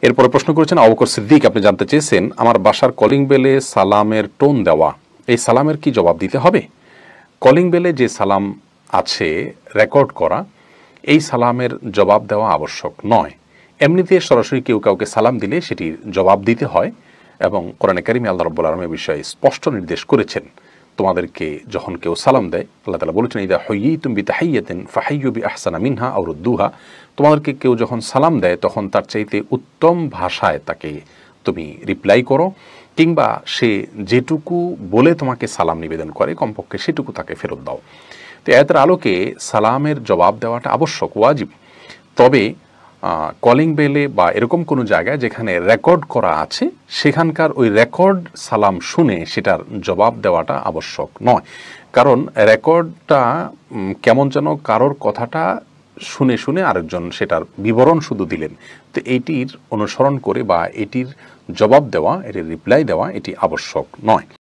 এরপরে প্রশ্ন করেছেন আবু বকর সিদ্দিক, আপনি জানতে চেয়েছেন আমার বাসার কলিং বেলে সালামের টোন দেওয়া, এই সালামের কি জবাব দিতে হবে? কলিং বেলে যে সালাম আছে রেকর্ড করা, এই সালামের জবাব দেওয়া আবশ্যক নয়। এমনিতে সরাসরি কেউ কাউকে সালাম দিলে সেটির জবাব দিতে হয় এবং কোরআনে কারিমে আল্লাহ রাব্বুল আলামিন এই বিষয়ে স্পষ্ট নির্দেশ করেছেন। তোমাদেরকে যখন কেউ সালাম দেয়, আল্লাহ তাআলা বলেছেন ইযা হুয়্যিতুম বিতাহিয়্যাতিন ফাহাইয়্যু বিআহসানা মিনহা আও রুদ্দুহা, তোমাদেরকে কেউ যখন সালাম দেয় তখন তার চাইতে উত্তম ভাষায় তাকে তুমি রিপ্লাই করো, কিংবা সে যেটুকু বলে তোমাকে সালাম নিবেদন করে কমপক্ষে সেটুকু তাকে ফেরত দাও। তো আয়াতের আলোকে সালামের জবাব দেওয়াটা আবশ্যক, ওয়াজিব। তবে কলিং বেলে বা এরকম কোনো জায়গায় যেখানে রেকর্ড করা আছে সেখানকার ওই রেকর্ড সালাম শুনে সেটার জবাব দেওয়াটা আবশ্যক নয়। কারণ রেকর্ডটা কেমন যেন কারোর কথাটা শুনে শুনে আরেকজন সেটার বিবরণ শুধু দিলেন। তো এইটির অনুসরণ করে বা এটির জবাব দেওয়া, এটির রিপ্লাই দেওয়া এটি আবশ্যক নয়।